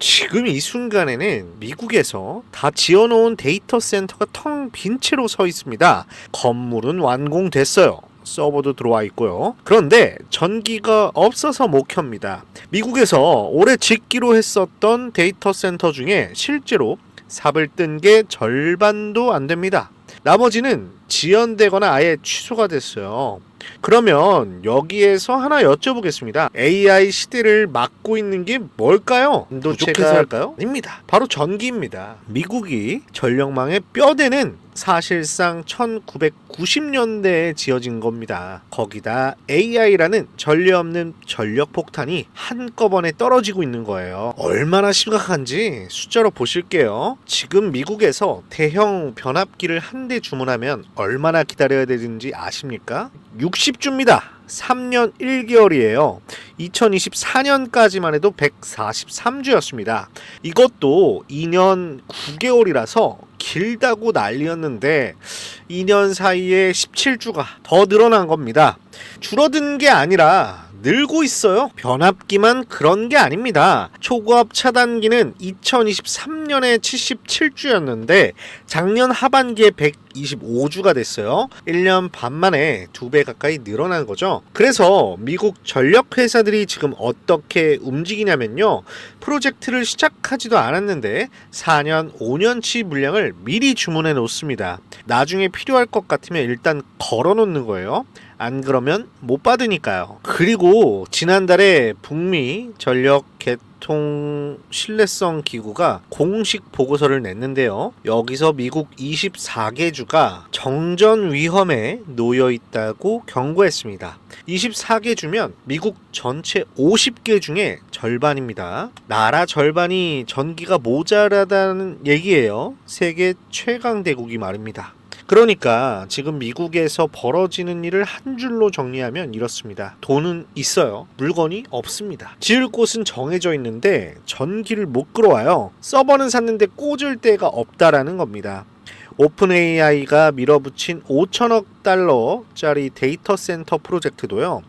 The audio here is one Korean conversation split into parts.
지금 이 순간에는 미국에서 다 지어놓은 데이터 센터가 텅 빈 채로 서 있습니다. 건물은 완공됐어요. 서버도 들어와 있고요. 그런데 전기가 없어서 못 켭니다. 미국에서 올해 짓기로 했었던 데이터 센터 중에 실제로 삽을 뜬 게 절반도 안 됩니다. 나머지는 지연되거나 아예 취소가 됐어요. 그러면 여기에서 하나 여쭤보겠습니다. AI 시대를 막고 있는 게 뭘까요? 반도체일까요? 아닙니다. 바로 전기입니다. 미국이 전력망의 뼈대는 사실상 1990년대에 지어진 겁니다. 거기다 AI라는 전례 없는 전력 폭탄이 한꺼번에 떨어지고 있는 거예요. 얼마나 심각한지 숫자로 보실게요. 지금 미국에서 대형 변압기를 한 대 주문하면 얼마나 기다려야 되는지 아십니까? 60주입니다. 3년 1개월이에요. 2024년까지만 해도 143주였습니다. 이것도 2년 9개월이라서 길다고 난리였는데 2년 사이에 17주가 더 늘어난 겁니다. 줄어든 게 아니라 늘고 있어요. 변압기만 그런 게 아닙니다. 초고압 차단기는 2023년에 77주였는데 작년 하반기에 125주가 됐어요. 1년 반 만에 2배 가까이 늘어난 거죠. 그래서 미국 전력 회사들이 지금 어떻게 움직이냐면요. 프로젝트를 시작하지도 않았는데 4년, 5년치 물량을 미리 주문해 놓습니다. 나중에 필요할 것 같으면 일단 걸어 놓는 거예요. 안 그러면 못 받으니까요. 그리고 지난달에 북미 전력 개통 신뢰성 기구가 공식 보고서를 냈는데요. 여기서 미국 24개 주가 정전 위험에 놓여 있다고 경고했습니다. 24개 주면 미국 전체 50개 중에 절반입니다. 나라 절반이 전기가 모자라다는 얘기예요. 세계 최강 대국이 말입니다. 그러니까 지금 미국에서 벌어지는 일을 한 줄로 정리하면 이렇습니다. 돈은 있어요. 물건이 없습니다. 지을 곳은 정해져 있는데 전기를 못 끌어와요. 서버는 샀는데 꽂을 데가 없다라는 겁니다. 오픈 AI가 밀어붙인 5천억 달러짜리 데이터 센터 프로젝트도요.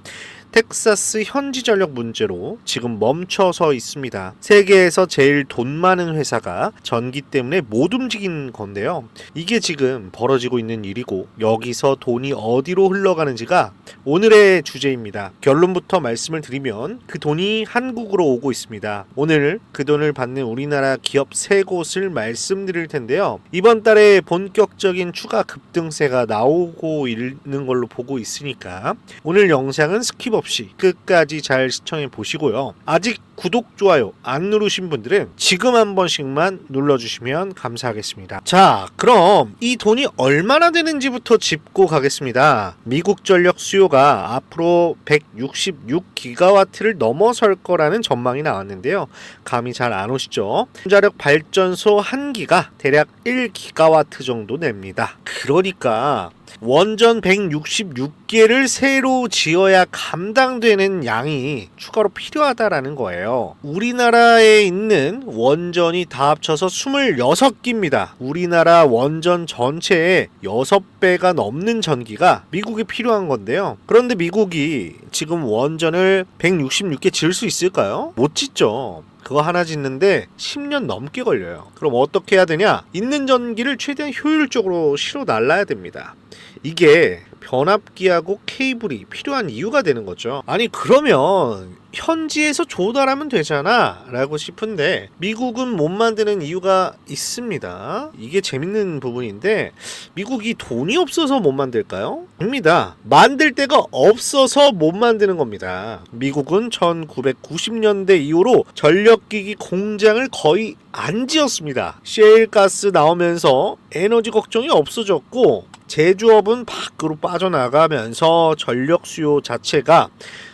텍사스 현지 전력 문제로 지금 멈춰서 있습니다. 세계에서 제일 돈 많은 회사가 전기 때문에 못 움직인 건데요. 이게 지금 벌어지고 있는 일이고 여기서 돈이 어디로 흘러가는지가 오늘의 주제입니다. 결론부터 말씀을 드리면 그 돈이 한국으로 오고 있습니다. 오늘 그 돈을 받는 우리나라 기업 3곳을 말씀드릴 텐데요. 이번 달에 본격적인 추가 급등세가 나오고 있는 걸로 보고 있으니까 오늘 영상은 스킵 없이 끝까지 잘 시청해 보시고요. 아직 구독, 좋아요 안 누르신 분들은 지금 한 번씩만 눌러주시면 감사하겠습니다. 자, 그럼 이 돈이 얼마나 되는지부터 짚고 가겠습니다. 미국 전력 수요가 앞으로 166기가와트를 넘어설 거라는 전망이 나왔는데요. 감이 잘 안 오시죠? 원자력 발전소 1기가 대략 1기가와트 정도 냅니다. 그러니까 원전 166개를 새로 지어야 감당되는 양이 추가로 필요하다라는 거예요. 우리나라에 있는 원전이 다 합쳐서 26기입니다. 우리나라 원전 전체의 6배가 넘는 전기가 미국에 필요한 건데요. 그런데 미국이 지금 원전을 166개 지을 수 있을까요? 못 짓죠. 그거 하나 짓는데 10년 넘게 걸려요. 그럼 어떻게 해야 되냐? 있는 전기를 최대한 효율적으로 실어 날라야 됩니다. 이게 변압기하고 케이블이 필요한 이유가 되는 거죠. 아니 그러면 현지에서 조달하면 되잖아 라고 싶은데 미국은 못 만드는 이유가 있습니다. 이게 재밌는 부분인데 미국이 돈이 없어서 못 만들까요? 아닙니다. 만들 데가 없어서 못 만드는 겁니다. 미국은 1990년대 이후로 전력기기 공장을 거의 안 지었습니다. 셰일가스 나오면서 에너지 걱정이 없어졌고 제조업은 밖으로 빠져나가면서 전력 수요 자체가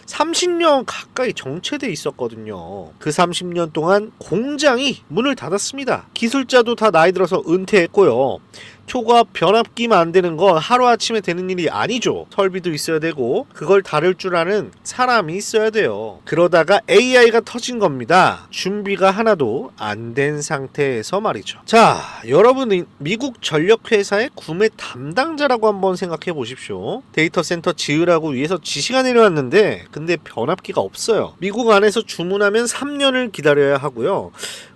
30년 가까이 정체돼 있었거든요. 그 30년 동안 공장이 문을 닫았습니다. 기술자도 다 나이 들어서 은퇴했고요. 초고압 변압기 만드는 건 하루아침에 되는 일이 아니죠. 설비도 있어야 되고 그걸 다룰 줄 아는 사람이 있어야 돼요. 그러다가 AI가 터진 겁니다. 준비가 하나도 안 된 상태에서 말이죠. 자, 여러분은 미국 전력회사의 구매 담당자라고 한번 생각해 보십시오. 데이터 센터 지으라고 위해서 지시가 내려왔는데 근데 변압기가 없어요. 미국 안에서 주문하면 3년을 기다려야 하고요.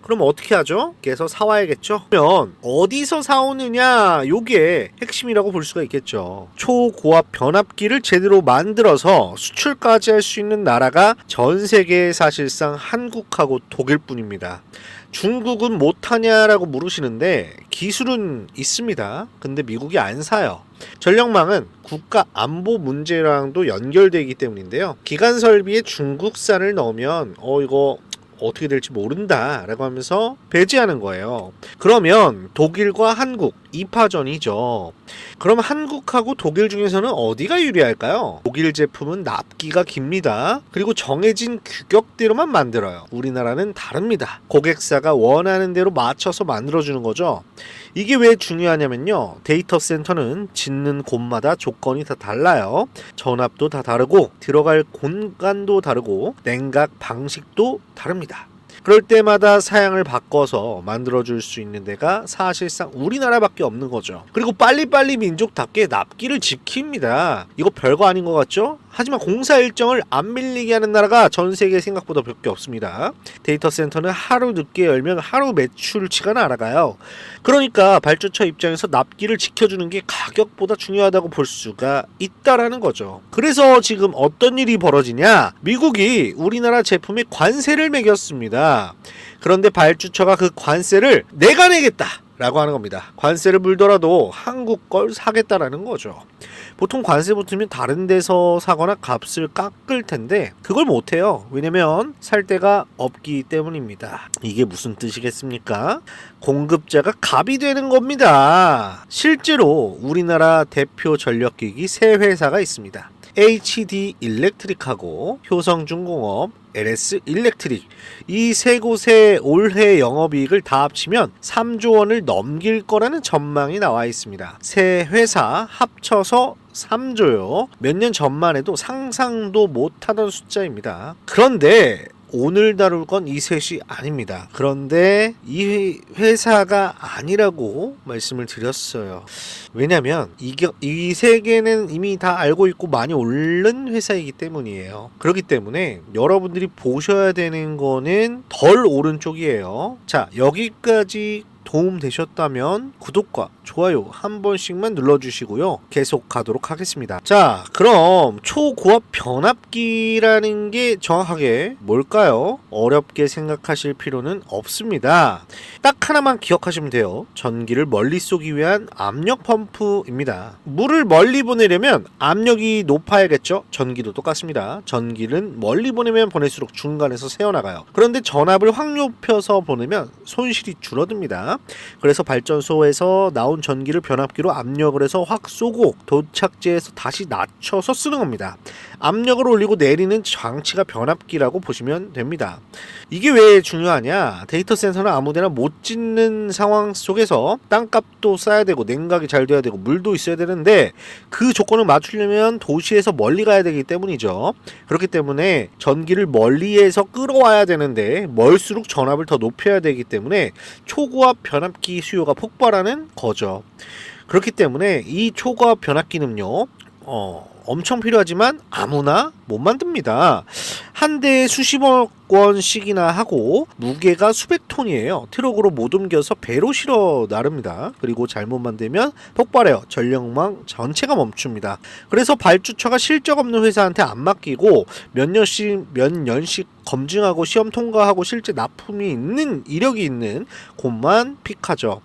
그럼 어떻게 하죠? 그래서 사와야겠죠? 그러면 어디서 사오느냐, 요게 핵심이라고 볼 수가 있겠죠. 초고압 변압기를 제대로 만들어서 수출까지 할 수 있는 나라가 전 세계에 사실상 한국하고 독일뿐입니다. 중국은 못하냐라고 물으시는데 기술은 있습니다. 근데 미국이 안 사요. 전력망은 국가 안보 문제랑도 연결되기 때문인데요. 기간 설비에 중국산을 넣으면 이거 어떻게 될지 모른다 라고 하면서 배제하는 거예요. 그러면 독일과 한국 2파전이죠. 그럼 한국하고 독일 중에서는 어디가 유리할까요? 독일 제품은 납기가 깁니다. 그리고 정해진 규격대로만 만들어요. 우리나라는 다릅니다. 고객사가 원하는 대로 맞춰서 만들어주는 거죠. 이게 왜 중요하냐면요. 데이터 센터는 짓는 곳마다 조건이 다 달라요. 전압도 다 다르고 들어갈 공간도 다르고 냉각 방식도 다릅니다. 그럴 때마다 사양을 바꿔서 만들어줄 수 있는 데가 사실상 우리나라밖에 없는 거죠. 그리고 빨리빨리 민족답게 납기를 지킵니다. 이거 별거 아닌 것 같죠? 하지만 공사 일정을 안 밀리게 하는 나라가 전 세계에 생각보다 몇 개 없습니다. 데이터 센터는 하루 늦게 열면 하루 매출치가 날아가요. 그러니까 발주처 입장에서 납기를 지켜주는 게 가격보다 중요하다고 볼 수가 있다라는 거죠. 그래서 지금 어떤 일이 벌어지냐? 미국이 우리나라 제품에 관세를 매겼습니다. 그런데 발주처가 그 관세를 내가 내겠다 라고 하는 겁니다. 관세를 물더라도 한국 걸 사겠다라는 거죠. 보통 관세 붙으면 다른 데서 사거나 값을 깎을 텐데 그걸 못해요. 왜냐면 살 데가 없기 때문입니다. 이게 무슨 뜻이겠습니까? 공급자가 갑이 되는 겁니다. 실제로 우리나라 대표 전력기기 세 회사가 있습니다. HD 일렉트릭하고 효성중공업, LS 일렉트릭, 이 세 곳의 올해 영업이익을 다 합치면 3조 원을 넘길 거라는 전망이 나와 있습니다. 세 회사 합쳐서 3조요. 몇 년 전만 해도 상상도 못하던 숫자입니다. 그런데 오늘 다룰 건 이 셋이 아닙니다. 그런데 이 회사가 아니라고 말씀을 드렸어요. 왜냐면 이 세 개는 이미 다 알고 있고 많이 오른 회사이기 때문이에요. 그렇기 때문에 여러분들이 보셔야 되는 거는 덜 오른 쪽이에요. 자, 여기까지 도움 되셨다면 구독과 좋아요 한 번씩만 눌러주시고요. 계속 가도록 하겠습니다. 자, 그럼 초고압 변압기라는 게 정확하게 뭘까요? 어렵게 생각하실 필요는 없습니다. 딱 하나만 기억하시면 돼요. 전기를 멀리 쏘기 위한 압력 펌프입니다. 물을 멀리 보내려면 압력이 높아야겠죠? 전기도 똑같습니다. 전기는 멀리 보내면 보낼수록 중간에서 새어나가요. 그런데 전압을 확 높여서 보내면 손실이 줄어듭니다. 그래서 발전소에서 나온 전기를 변압기로 압력을 해서 확 쏘고 도착지에서 다시 낮춰서 쓰는 겁니다. 압력을 올리고 내리는 장치가 변압기라고 보시면 됩니다. 이게 왜 중요하냐? 데이터 센터는 아무데나 못 짓는 상황 속에서 땅값도 싸야 되고 냉각이 잘 돼야 되고 물도 있어야 되는데 그 조건을 맞추려면 도시에서 멀리 가야 되기 때문이죠. 그렇기 때문에 전기를 멀리에서 끌어와야 되는데 멀수록 전압을 더 높여야 되기 때문에 초고압 변압기 수요가 폭발하는 거죠. 그렇기 때문에 이 초고압 변압기는요, 엄청 필요하지만 아무나 못 만듭니다. 한 대에 수십억 원씩이나 하고 무게가 수백 톤이에요. 트럭으로 못 옮겨서 배로 실어 나릅니다. 그리고 잘못 만들면 폭발해요. 전력망 전체가 멈춥니다. 그래서 발주처가 실적 없는 회사한테 안 맡기고 몇 년씩 검증하고 시험 통과하고 실제 납품이 있는 이력이 있는 곳만 픽하죠.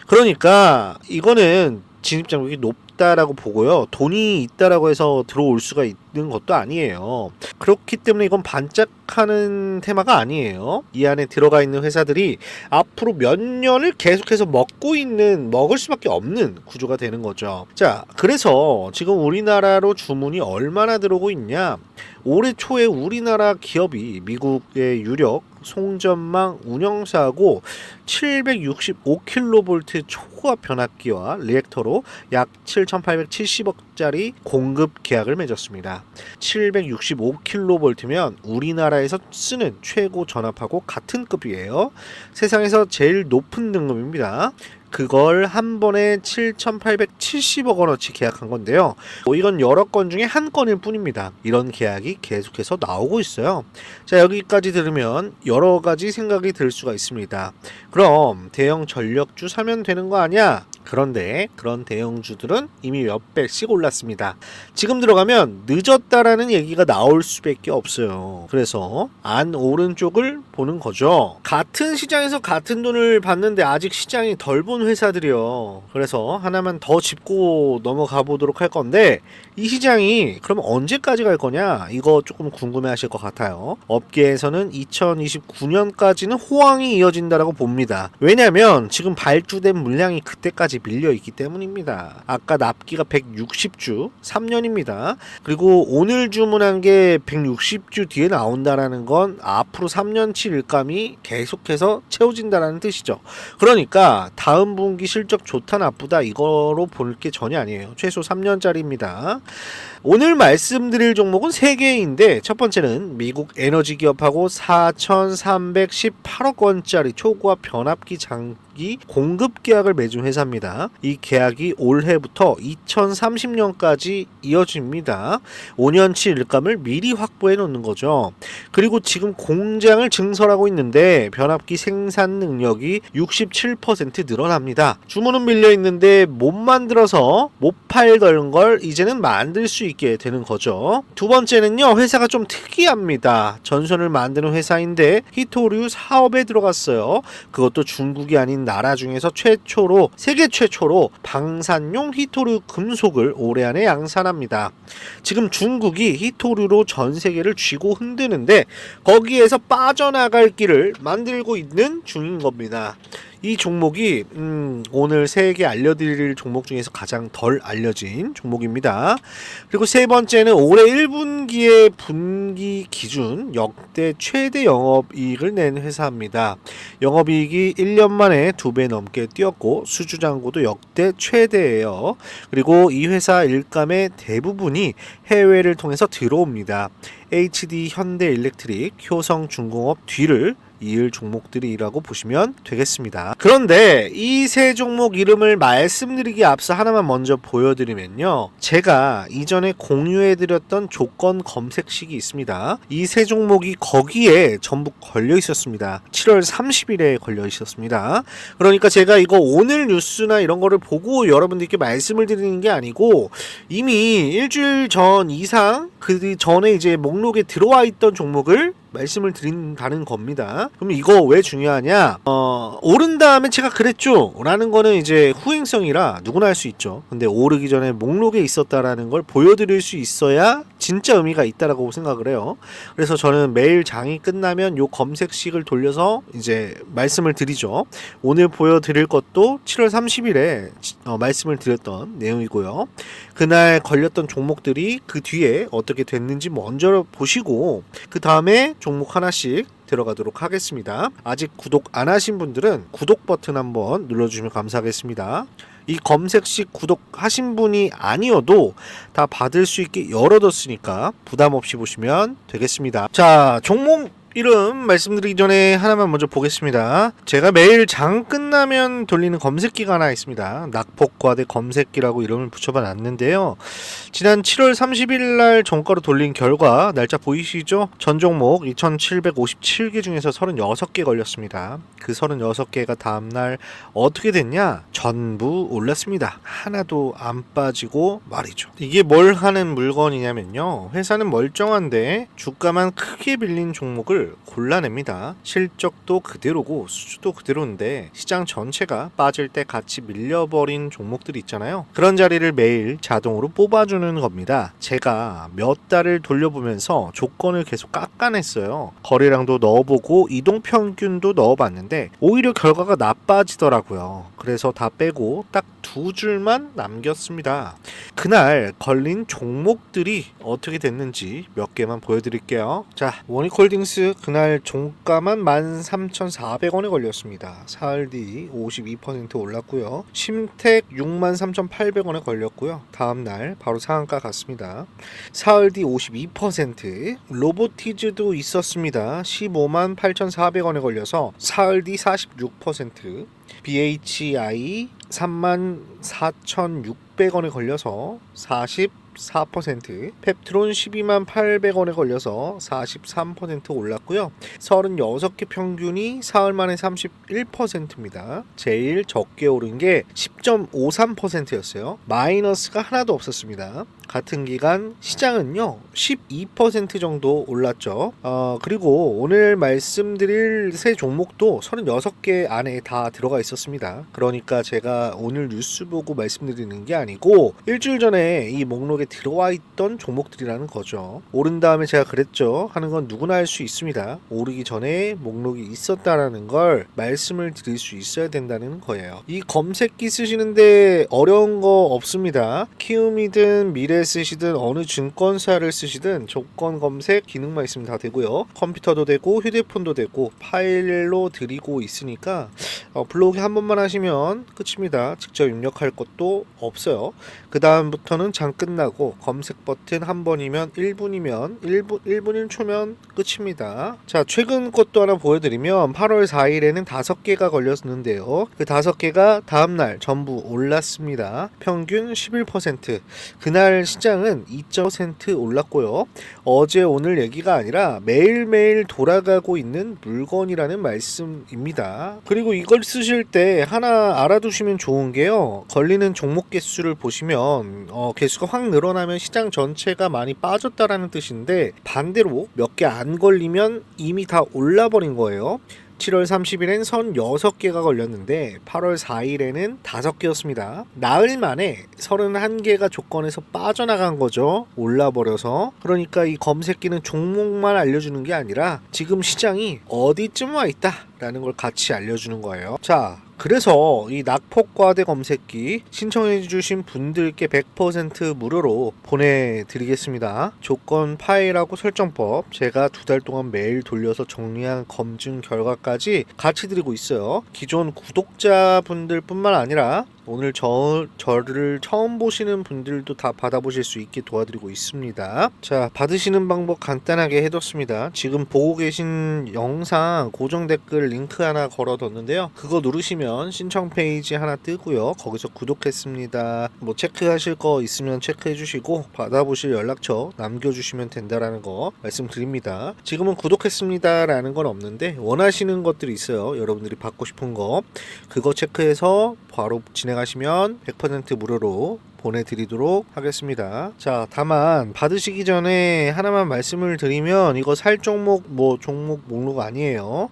그러니까 이거는 진입장벽이 높다라고 보고요. 돈이 있다라고 해서 들어올 수가 있는 것도 아니에요. 그렇기 때문에 이건 반짝하는 테마가 아니에요. 이 안에 들어가 있는 회사들이 앞으로 몇 년을 계속해서 먹을 수밖에 없는 구조가 되는 거죠. 자, 그래서 지금 우리나라로 주문이 얼마나 들어오고 있냐? 올해 초에 우리나라 기업이 미국의 유력 송전망 운영사하고 765kV 초고압 변압기와 리액터로 약 7,870억짜리 공급 계약을 맺었습니다. 765kV면 우리나라에서 쓰는 최고 전압하고 같은 급이에요. 세상에서 제일 높은 등급입니다. 그걸 한 번에 7,870억 원어치 계약한 건데요. 이건 여러 건 중에 한 건일 뿐입니다. 이런 계약이 계속해서 나오고 있어요. 자, 여기까지 들으면 여러 가지 생각이 들 수가 있습니다. 그럼 대형 전력주 사면 되는 거 아니야? 그런데 그런 대형주들은 이미 몇 배씩 올랐습니다. 지금 들어가면 늦었다라는 얘기가 나올 수밖에 없어요. 그래서 안 오른 쪽을 보는 거죠. 같은 시장에서 같은 돈을 받는데 아직 시장이 덜 본 회사들이요. 그래서 하나만 더 짚고 넘어가 보도록 할 건데, 이 시장이 그럼 언제까지 갈 거냐? 이거 조금 궁금해 하실 것 같아요. 업계에서는 2029년까지는 호황이 이어진다라고 봅니다. 왜냐면 지금 발주된 물량이 그때까지 밀려 있기 때문입니다. 아까 납기가 160주 3년입니다. 그리고 오늘 주문한 게 160주 뒤에 나온다라는 건 앞으로 3년치 일감이 계속해서 채워진다라는 뜻이죠. 그러니까 다음 분기 실적 좋다 나쁘다 이거로 볼 게 전혀 아니에요. 최소 3년짜리입니다. 오늘 말씀드릴 종목은 3개인데 첫 번째는 미국 에너지 기업하고 4,318억 원짜리 초고압 변압기 장기 공급 계약을 맺은 회사입니다. 이 계약이 올해부터 2030년까지 이어집니다. 5년치 일감을 미리 확보해 놓는 거죠. 그리고 지금 공장을 증설하고 있는데 변압기 생산 능력이 67% 늘어납니다. 주문은 밀려 있는데 못 만들어서 못 팔던 걸 이제는 만들 수 있게 되는 거죠. 두 번째는요, 회사가 좀 특이합니다. 전선을 만드는 회사인데 히토류 사업에 들어갔어요. 그것도 중국이 아닌 나라 중에서 최초로, 세계 최초로 방산용 히토류 금속을 올해 안에 양산합니다. 지금 중국이 히토류로 전 세계를 쥐고 흔드는데 거기에서 빠져나갈 길을 만들고 있는 중인 겁니다. 이 종목이 오늘 3개 알려드릴 종목 중에서 가장 덜 알려진 종목입니다. 그리고 세 번째는 올해 1분기의 분기 기준 역대 최대 영업이익을 낸 회사입니다. 영업이익이 1년 만에 2배 넘게 뛰었고 수주잔고도 역대 최대예요. 그리고 이 회사 일감의 대부분이 해외를 통해서 들어옵니다. HD 현대일렉트릭, 효성중공업 뒤를 이을 종목들이라고 보시면 되겠습니다. 그런데 이 세 종목 이름을 말씀드리기 앞서 하나만 먼저 보여드리면요, 제가 이전에 공유해드렸던 조건 검색식이 있습니다. 이 세 종목이 거기에 전부 걸려 있었습니다. 7월 30일에 걸려 있었습니다. 그러니까 제가 이거 오늘 뉴스나 이런 거를 보고 여러분들께 말씀을 드리는 게 아니고 이미 일주일 전 이상 그 전에 이제 목록에 들어와 있던 종목을 말씀을 드린다는 겁니다. 그럼 이거 왜 중요하냐? 오른 다음에 제가 그랬죠 라는 거는 이제 후행성이라 누구나 할 수 있죠. 근데 오르기 전에 목록에 있었다라는 걸 보여드릴 수 있어야 진짜 의미가 있다라고 생각을 해요. 그래서 저는 매일 장이 끝나면 요 검색식을 돌려서 이제 말씀을 드리죠. 오늘 보여드릴 것도 7월 30일에 말씀을 드렸던 내용이고요. 그날 걸렸던 종목들이 그 뒤에 어떻게 됐는지 먼저 보시고 그 다음에 종목 하나씩 들어가도록 하겠습니다. 아직 구독 안 하신 분들은 구독 버튼 한번 눌러주시면 감사하겠습니다. 이 검색식 구독하신 분이 아니어도 다 받을 수 있게 열어뒀으니까 부담 없이 보시면 되겠습니다. 자, 종목 이름 말씀드리기 전에 하나만 먼저 보겠습니다. 제가 매일 장 끝나면 돌리는 검색기가 하나 있습니다. 낙폭과대 검색기라고 이름을 붙여봤는데요. 지난 7월 30일 날 종가로 돌린 결과 날짜 보이시죠? 전 종목 2757개 중에서 36개 걸렸습니다. 그 36개가 다음날 어떻게 됐냐? 전부 올랐습니다. 하나도 안 빠지고 말이죠. 이게 뭘 하는 물건이냐면요, 회사는 멀쩡한데 주가만 크게 빌린 종목을 골라냅니다. 실적도 그대로고 수주도 그대로인데 시장 전체가 빠질 때 같이 밀려버린 종목들이 있잖아요. 그런 자리를 매일 자동으로 뽑아주는 겁니다. 제가 몇 달을 돌려보면서 조건을 계속 깎아냈어요. 거래량도 넣어보고 이동평균도 넣어봤는데 오히려 결과가 나빠지더라고요. 그래서 다 빼고 딱 2줄만 남겼습니다. 그날 걸린 종목들이 어떻게 됐는지 몇 개만 보여드릴게요. 자, 원익홀딩스 그날 종가만 13,400원에 걸렸습니다. 사흘 뒤 52% 올랐고요. 심택 63,800원에 걸렸고요. 다음날 바로 상한가 갔습니다. 사흘 뒤 52%, 로보티즈도 있었습니다. 158,400원에 걸려서 사흘 뒤 46%, BHI 34,600원에 걸려서 4%, 펩트론 128,800원에 걸려서 43% 올랐고요. 36개 평균이 사흘 만에 31%입니다. 제일 적게 오른 게 10.53%였어요. 마이너스가 하나도 없었습니다. 같은 기간 시장은요 12% 정도 올랐죠. 그리고 오늘 말씀드릴 세 종목도 36개 안에 다 들어가 있었습니다. 그러니까 제가 오늘 뉴스 보고 말씀드리는 게 아니고 일주일 전에 이 목록에 들어와 있던 종목들이라는 거죠. 오른 다음에 제가 그랬죠 하는 건 누구나 할 수 있습니다. 오르기 전에 목록이 있었다라는 걸 말씀을 드릴 수 있어야 된다는 거예요. 이 검색기 쓰시는데 어려운 거 없습니다. 키움이든 미래 쓰시든 어느 증권사를 쓰시든 조건 검색 기능만 있으면 다 되고요. 컴퓨터도 되고 휴대폰도 되고 파일로 드리고 있으니까 블로그 한 번만 하시면 끝입니다. 직접 입력할 것도 없어요. 그 다음부터는 장 끝나고 검색 버튼 한 번이면 1분이면 1분 1초면 끝입니다. 자, 최근 것도 하나 보여드리면 8월 4일에는 5개가 걸렸는데요. 그 5개가 다음날 전부 올랐습니다. 평균 11%. 그날 시장은 2% 올랐고요. 어제 오늘 얘기가 아니라 매일매일 돌아가고 있는 물건이라는 말씀입니다. 그리고 이걸 쓰실 때 하나 알아두시면 좋은 게요. 걸리는 종목 개수를 보시면 개수가 확 늘어나면 시장 전체가 많이 빠졌다라는 뜻인데 반대로 몇 개 안 걸리면 이미 다 올라버린 거예요. 7월 30일엔 36개가 걸렸는데 8월 4일에는 5개였습니다. 나흘 만에 31개가 조건에서 빠져나간 거죠. 올라버려서. 그러니까 이 검색기는 종목만 알려주는 게 아니라 지금 시장이 어디쯤 와 있다 라는 걸 같이 알려주는 거예요. 자, 그래서 이 낙폭과대 검색기 신청해주신 분들께 100% 무료로 보내드리겠습니다. 조건 파일하고 설정법 제가 2달 동안 매일 돌려서 정리한 검증 결과까지 같이 드리고 있어요. 기존 구독자분들 뿐만 아니라 오늘 저를 처음 보시는 분들도 다 받아보실 수 있게 도와드리고 있습니다. 자, 받으시는 방법 간단하게 해뒀습니다. 지금 보고 계신 영상 고정 댓글 링크 하나 걸어뒀는데요. 그거 누르시면 신청 페이지 하나 뜨고요. 거기서 구독했습니다. 뭐 체크하실 거 있으면 체크해 주시고 받아보실 연락처 남겨주시면 된다라는 거 말씀드립니다. 지금은 구독했습니다 라는 건 없는데 원하시는 것들이 있어요. 여러분들이 받고 싶은 거 그거 체크해서 바로 진행하시면 100% 무료로 보내드리도록 하겠습니다. 자, 다만 받으시기 전에 하나만 말씀을 드리면 이거 살 종목 종목 목록 아니에요.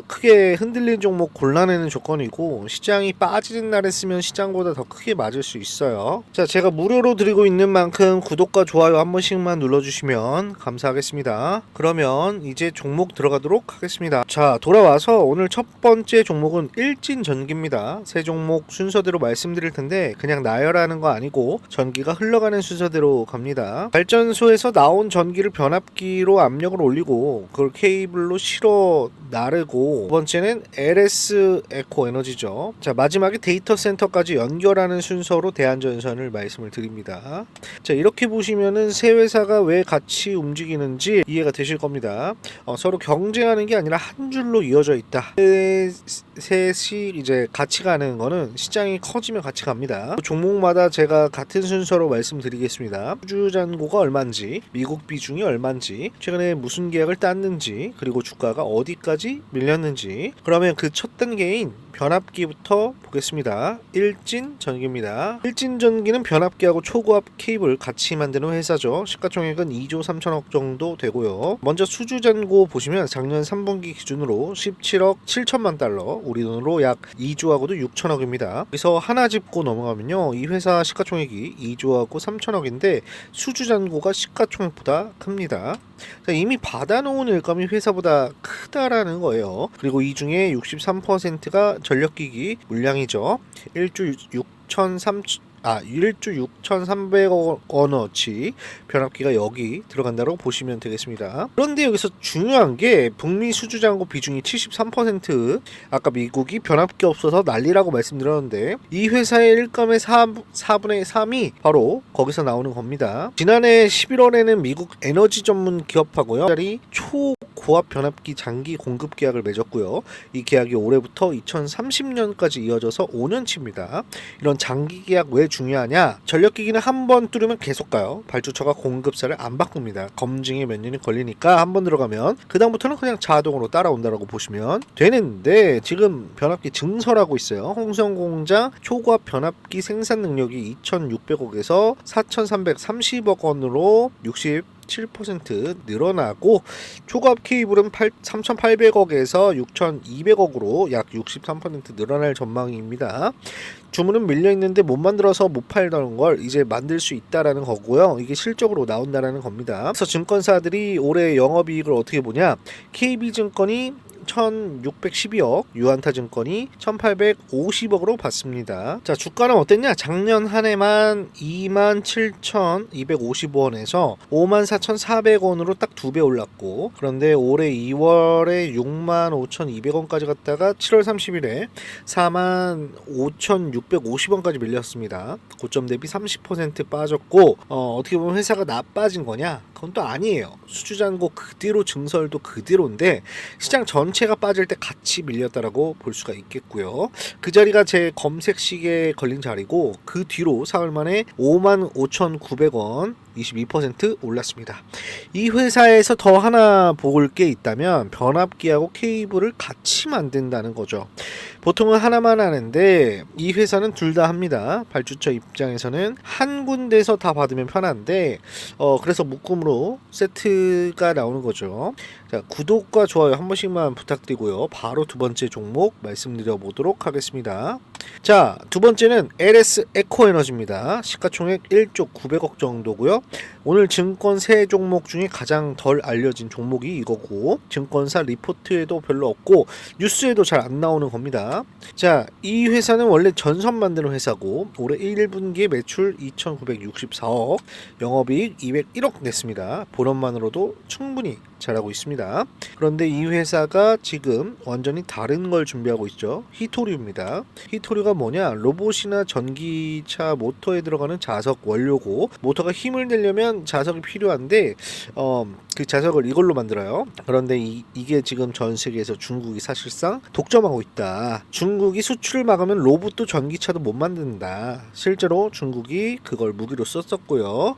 크게 흔들린 종목 골라내는 조건이고 시장이 빠지는 날에 쓰면 시장보다 더 크게 맞을 수 있어요. 자, 제가 무료로 드리고 있는 만큼 구독과 좋아요 한 번씩만 눌러주시면 감사하겠습니다. 그러면 이제 종목 들어가도록 하겠습니다. 자, 돌아와서 오늘 첫 번째 종목은 일진전기입니다. 세 종목 순서대로 말씀드릴 텐데 그냥 나열하는 거 아니고 전기가 흘러가는 순서대로 갑니다. 발전소에서 나온 전기를 변압기로 압력을 올리고 그걸 케이블로 실어 나르고 두 번째는 LS 에코 에너지죠. 자, 마지막에 데이터 센터까지 연결하는 순서로 대한전선을 말씀을 드립니다. 자, 이렇게 보시면은 세 회사가 왜 같이 움직이는지 이해가 되실 겁니다. 서로 경쟁하는 게 아니라 한 줄로 이어져 있다. 셋이 이제 같이 가는 거는 시장이 커지면 같이 갑니다. 종목마다 제가 같은 순서로 말씀드리겠습니다. 수주잔고가 얼마인지, 미국 비중이 얼마인지, 최근에 무슨 계약을 땄는지, 그리고 주가가 어디까지 밀렸는지. 그러면 그 첫 단계인 변압기부터 보겠습니다. 일진전기입니다. 일진전기는 변압기하고 초고압 케이블 같이 만드는 회사죠. 시가총액은 2조 3천억 정도 되고요. 먼저 수주잔고 보시면 작년 3분기 기준으로 17억 7천만 달러, 우리 돈으로 약 2조하고도 6천억입니다. 여기서 하나 짚고 넘어가면요. 이 회사 시가총액이 2조하고 3천억인데 수주잔고가 시가총액보다 큽니다. 자, 이미 받아놓은 일감이 회사보다 크다라는 거예요. 그리고 이 중에 63%가 전력기기 물량이죠. 1조 1조 6,300억 원어치 변압기가 여기 들어간다고 보시면 되겠습니다. 그런데 여기서 중요한 게 북미 수주 잔고 비중이 73%, 아까 미국이 변압기 없어서 난리라고 말씀드렸는데 이 회사의 일감의 4분의 3이 바로 거기서 나오는 겁니다. 지난해 11월에는 미국 에너지 전문 기업하고요 초고압 변압기 장기 공급 계약을 맺었고요. 이 계약이 올해부터 2030년까지 이어져서 5년치입니다. 이런 장기 계약 왜 중요하냐? 전력기기는 한 번 뚫으면 계속 가요. 발주처가 공급사를 안 바꿉니다. 검증에 몇 년이 걸리니까 한 번 들어가면 그 다음부터는 그냥 자동으로 따라온다라고 보시면 되는데, 지금 변압기 증설하고 있어요. 홍성공장 초고압 변압기 생산 능력이 2,600억에서 4,330억 원으로 7% 늘어나고, 초고압 케이블은 3,800억에서 6,200억으로 약 63% 늘어날 전망입니다. 주문은 밀려 있는데 못 만들어서 못 팔던 걸 이제 만들 수 있다라는 거고요. 이게 실적으로 나온다라는 겁니다. 그래서 증권사들이 올해 영업이익을 어떻게 보냐? KB증권이 1,612억, 유한타증권이 1,850억으로 봤습니다. 자, 주가는 어땠냐? 작년 한 해만 27,255원에서 54,400원으로 딱 2배 올랐고, 그런데 올해 2월에 65,200원까지 갔다가 7월 30일에 45,650원까지 밀렸습니다. 고점 대비 30% 빠졌고, 어떻게 보면 회사가 나빠진 거냐? 그건 또 아니에요. 수주잔고 그대로 증설도 그대로인데 시장 전체가 빠질 때 같이 밀렸다라고 볼 수가 있겠고요. 그 자리가 제 검색식에 걸린 자리고, 그 뒤로 사흘 만에 55,900원 22% 올랐습니다. 이 회사에서 더 하나 볼 게 있다면 변압기하고 케이블을 같이 만든다는 거죠. 보통은 하나만 하는데 이 회사는 둘 다 합니다. 발주처 입장에서는 한 군데서 다 받으면 편한데 그래서 묶음으로 세트가 나오는 거죠. 자, 구독과 좋아요 한 번씩만 부탁드리고요. 바로 두 번째 종목 말씀드려 보도록 하겠습니다. 자, 두 번째는 LS 에코에너지입니다. 시가총액 1조 900억 정도고요. 오늘 증권 세 종목 중에 가장 덜 알려진 종목이 이거고, 증권사 리포트에도 별로 없고 뉴스에도 잘 안 나오는 겁니다. 자, 이 회사는 원래 전선 만드는 회사고 올해 1분기에 매출 2,964억, 영업이익 201억 냈습니다. 본업만으로도 충분히 잘하고 있습니다. 그런데 이 회사가 지금 완전히 다른 걸 준비하고 있죠. 히토류입니다. 히토류가 뭐냐? 로봇이나 전기차 모터에 들어가는 자석 원료고, 모터가 힘을 내려면 자석이 필요한데 그 자석을 이걸로 만들어요. 그런데 이게 지금 전 세계에서 중국이 사실상 독점하고 있다. 중국이 수출을 막으면 로봇도 전기차도 못 만든다. 실제로 중국이 그걸 무기로 썼었고요.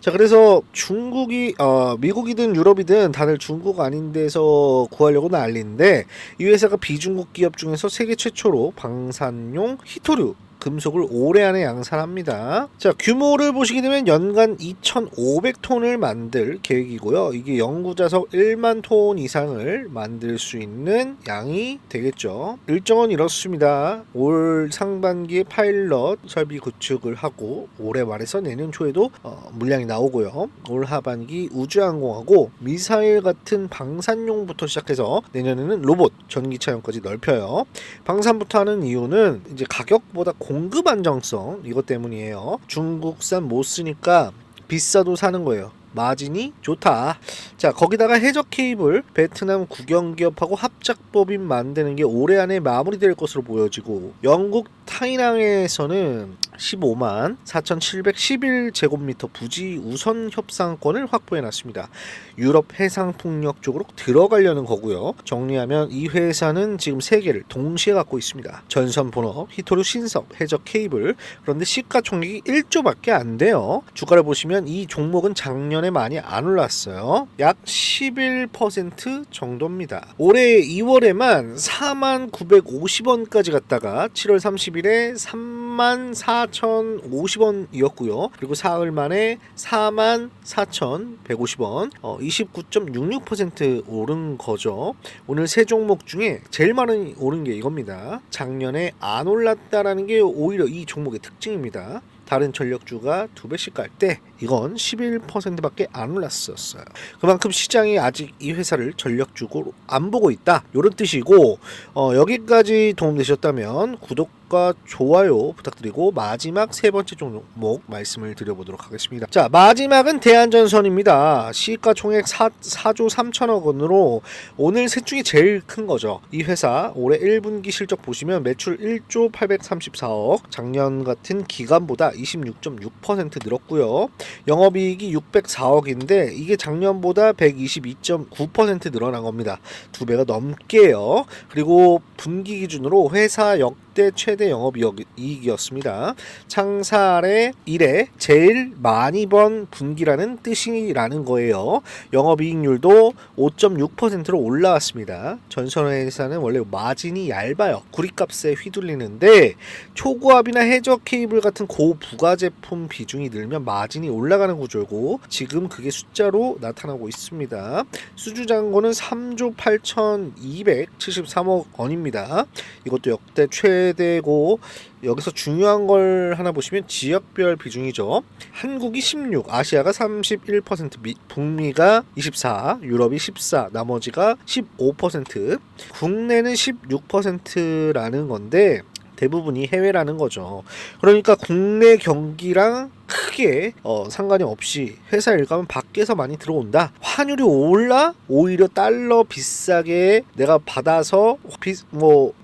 자, 그래서 중국이 미국이든 유럽이든 다들 중국 아닌 데서 구하려고 난리인데, 이 회사가 비중국 기업 중에서 세계 최초로 방산용 히토류 금속을 올해 안에 양산합니다. 자, 규모를 보시게 되면 연간 2,500톤을 만들 계획이고요. 이게 영구자석 1만 톤 이상을 만들 수 있는 양이 되겠죠. 일정은 이렇습니다. 올 상반기에 파일럿 설비 구축을 하고 올해 말에서 내년 초에도 물량이 나오고요. 올 하반기 우주항공하고 미사일 같은 방산용부터 시작해서 내년에는 로봇, 전기차용까지 넓혀요. 방산부터 하는 이유는 이제 가격보다 공급 안정성, 이것 때문이에요. 중국산 못 쓰니까 비싸도 사는 거예요. 마진이 좋다. 자, 거기다가 해적 케이블 베트남 국영기업하고 합작법인 만드는 게 올해 안에 마무리될 것으로 보여지고, 영국 타이낭에서는 15만 4,711제곱미터 부지 우선 협상권을 확보해놨습니다. 유럽 해상풍력 쪽으로 들어가려는 거고요. 정리하면 이 회사는 지금 3개를 동시에 갖고 있습니다. 전선 본업, 히토류 신섭, 해적 케이블. 그런데 시가총액이 1조밖에 안 돼요. 주가를 보시면 이 종목은 작년에 많이 안 올랐어요. 약 11% 정도입니다. 올해 2월에만 4,950원까지 갔다가 7월 30일에 34,050원이었고요. 그리고 사흘 만에 44,150원, 29.66% 오른 거죠. 오늘 세 종목 중에 제일 많이 오른 게 이겁니다. 작년에 안 올랐다라는 게 오히려 이 종목의 특징입니다. 다른 전력주가 2배씩 갈 때 이건 11%밖에 안 올랐었어요. 그만큼 시장이 아직 이 회사를 전력주로 안 보고 있다, 이런 뜻이고, 여기까지 도움되셨다면 구독과 구독과 좋아요 부탁드리고 마지막 세 번째 종목 말씀을 드려보도록 하겠습니다. 자, 마지막은 대한전선입니다. 시가 총액 4조 3천억 원으로 오늘 셋 중에 제일 큰 거죠. 이 회사 올해 1분기 실적 보시면 매출 1조 834억, 작년 같은 기간보다 26.6% 늘었고요. 영업이익이 604억인데 이게 작년보다 122.9% 늘어난 겁니다. 두 배가 넘게요. 그리고 분기 기준으로 회사 역대 최대 영업이익이었습니다. 창사래 이래 제일 많이 번 분기라는 뜻이라는 거예요. 영업이익률도 5.6%로 올라왔습니다. 전선회사는 원래 마진이 얇아요. 구리값에 휘둘리는데 초고압이나 해저 케이블 같은 고부가 제품 비중이 늘면 마진이 올라가는 구조고 지금 그게 숫자로 나타나고 있습니다. 수주잔고는 3조 8,273억 원입니다. 이것도 역대 최대고 여기서 중요한 걸 하나 보시면 지역별 비중이죠. 한국이 16, 아시아가 31%, 북미가 24, 유럽이 14, 나머지가 15%, 국내는 16%라는 건데 대부분이 해외라는 거죠. 그러니까 국내 경기랑 크게 상관이 없이 회사 일감은 밖에서 많이 들어온다. 환율이 올라 오히려 달러 비싸게 내가 받아서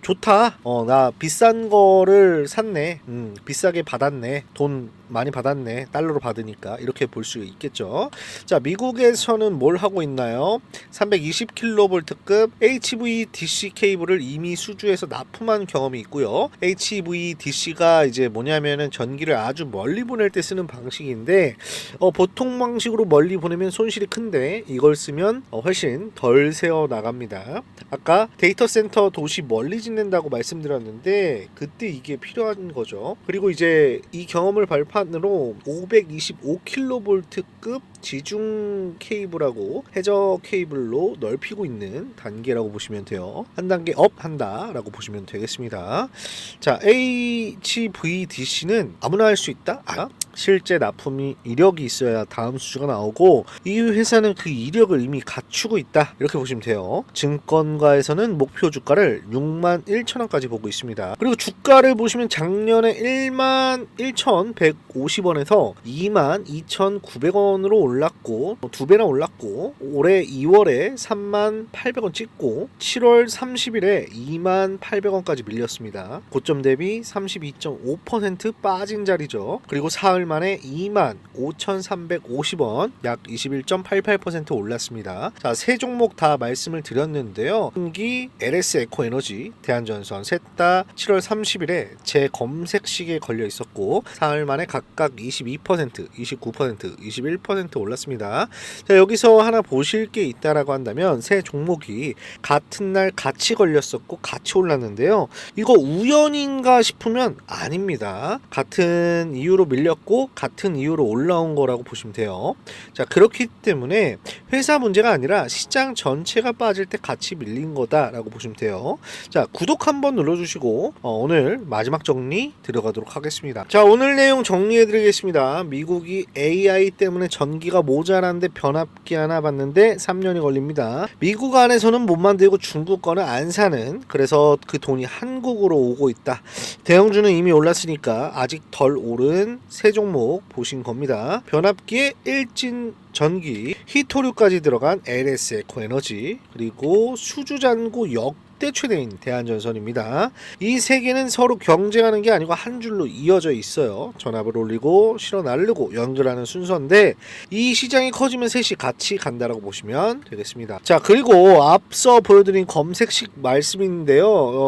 좋다. 나 비싼 거를 샀네. 비싸게 받았네. 돈 많이 받았네. 달러로 받으니까 이렇게 볼 수 있겠죠. 자, 미국에서는 뭘 하고 있나요? 320kV급 HVDC 케이블을 이미 수주해서 납품한 경험이 있고요. HVDC가 이제 뭐냐면은 전기를 아주 멀리 보낼 때 쓰는 방식인데 보통 방식으로 멀리 보내면 손실이 큰데 이걸 쓰면 훨씬 덜 새어 나갑니다. 아까 데이터 센터 도시 멀리 짓는다고 말씀드렸는데 그때 이게 필요한 거죠. 그리고 이제 이 경험을 발판으로 525kV급 지중 케이블하고 해저 케이블로 넓히고 있는 단계라고 보시면 돼요. 한 단계 업 한다 라고 보시면 되겠습니다. 자, HVDC는 아무나 할 수 있다? 실제 납품이 이력이 있어야 다음 수주가 나오고 이 회사는 그 이력을 이미 갖추고 있다 이렇게 보시면 돼요. 증권가에서는 목표 주가를 61,000원까지 보고 있습니다. 그리고 주가를 보시면 작년에 11,150원에서 22,900원으로 올랐고 두 배나 올랐고 올해 2월에 32,800원 찍고 7월 30일에 28,000원까지 밀렸습니다. 고점 대비 32.5% 빠진 자리죠. 그리고 사흘 만에 25,350원, 약 21.88% 올랐습니다. 자, 세 종목 다 말씀을 드렸는데요. 분기 LS 에코에너지, 대한전선 셋 다 7월 30일에 제 검색식에 걸려 있었고 사흘 만에 각각 22%, 29%, 21% 올랐습니다. 자, 여기서 하나 보실 게 있다라고 한다면 세 종목이 같은 날 같이 걸렸었고 같이 올랐는데요. 이거 우연인가 싶으면 아닙니다. 같은 이유로 밀렸고 같은 이유로 올라온 거라고 보시면 돼요. 자, 그렇기 때문에 회사 문제가 아니라 시장 전체가 빠질 때 같이 밀린 거다라고 보시면 돼요. 자, 구독 한번 눌러주시고 오늘 마지막 정리 들어가도록 하겠습니다. 자, 오늘 내용 정리해드리겠습니다. 미국이 AI 때문에 전기가 모자란데 변압기 하나 봤는데 3년이 걸립니다. 미국 안에서는 못 만들고 중국 거는 안 사는, 그래서 그 돈이 한국으로 오고 있다. 대형주는 이미 올랐으니까 아직 덜 오른 세 종목 보신 겁니다. 변압기에 일진 전기, 히토류까지 들어간 LS 에코에너지, 그리고 수주잔고 역대 최대인 대한전선입니다. 이 세 개는 서로 경쟁하는 게 아니고 한 줄로 이어져 있어요. 전압을 올리고 실어 나르고 연결하는 순서인데 이 시장이 커지면 셋이 같이 간다라고 보시면 되겠습니다. 자, 그리고 앞서 보여드린 검색식 말씀인데요.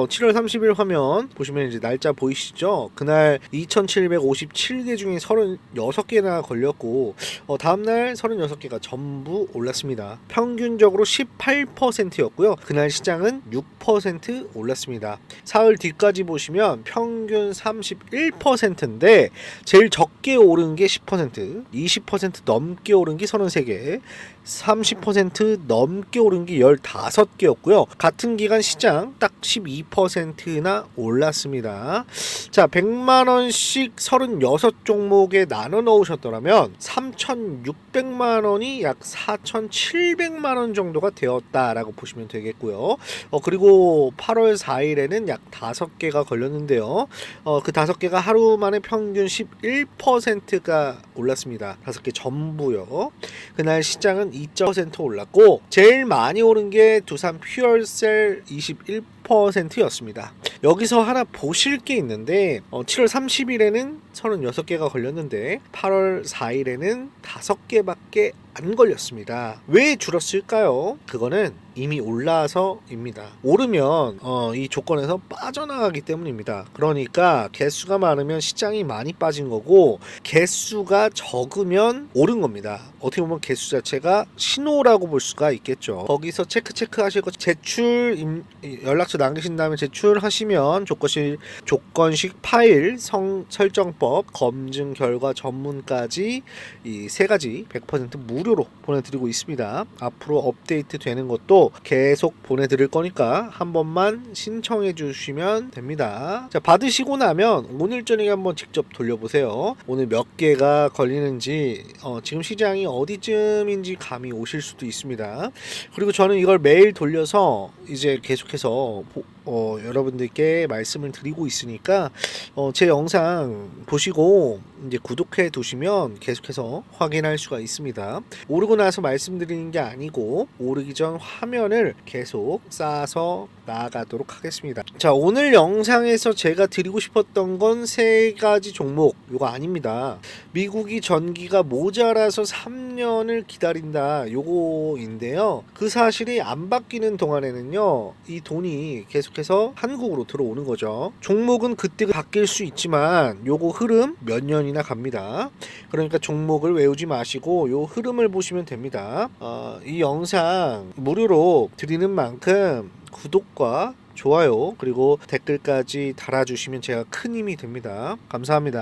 7월 30일 화면 보시면 이제 날짜 보이시죠? 그날 2,757개 중에 36개나 걸렸고 다음날 36개가 전부 올랐습니다. 평균적으로 18%였고요. 그날 시장은 6% 올랐습니다. 사흘 뒤까지 보시면 평균 31%인데 제일 적게 오른 게 10%, 20% 넘게 오른 게 33개, 30% 넘게 오른 게 15개였고요. 같은 기간 시장 딱 12%나 올랐습니다. 자, 100만원씩 36종목에 나눠 넣으셨더라면 3,600만원이 약 4,700만원 정도가 되었다라고 보시면 되겠고요. 그리고 그리고 8월 4일에는 약 5개가 걸렸는데요. 그 5개가 하루 만에 평균 11%가 올랐습니다. 5개 전부요. 그날 시장은 2% 올랐고 제일 많이 오른 게 두산 퓨얼셀 21%였습니다. 여기서 하나 보실 게 있는데 7월 30일에는 36개가 걸렸는데 8월 4일에는 5개밖에 안 걸렸습니다. 왜 줄었을까요? 그거는 이미 올라서입니다. 오르면 이 조건에서 빠져나가기 때문입니다. 그러니까 개수가 많으면 시장이 많이 빠진 거고 개수가 적으면 오른 겁니다. 어떻게 보면 개수 자체가 신호라고 볼 수가 있겠죠. 거기서 체크 하시고 제출 연락처 남기신 다음에 제출하시면 조건식 파일 설정법 검증 결과 전문까지 이 세 가지 100% 무료로 보내드리고 있습니다. 앞으로 업데이트 되는 것도 계속 보내드릴 거니까 한 번만 신청해 주시면 됩니다. 자, 받으시고 나면 오늘 저녁에 한번 직접 돌려보세요. 오늘 몇 개가 걸리는지 지금 시장이 어디쯤인지 감이 오실 수도 있습니다. 그리고 저는 이걸 매일 돌려서 이제 계속해서 여러분들께 말씀을 드리고 있으니까 제 영상 보시고 이제 구독해 두시면 계속해서 확인할 수가 있습니다. 오르고 나서 말씀드리는 게 아니고 오르기 전 화면을 계속 쌓아서 나아가도록 하겠습니다. 자, 오늘 영상에서 제가 드리고 싶었던 건 3가지 종목 요거 아닙니다. 미국이 전기가 모자라서 3년을 기다린다 요거인데요. 그 사실이 안 바뀌는 동안에는요 이 돈이 계속해서 한국으로 들어오는 거죠. 종목은 그때 바뀔 수 있지만 요거 흐름 몇 년이나 갑니다. 그러니까 종목을 외우지 마시고 요 흐름을 보시면 됩니다. 이 영상 무료로 드리는 만큼 구독과 좋아요 그리고 댓글까지 달아주시면 제가 큰 힘이 됩니다. 감사합니다.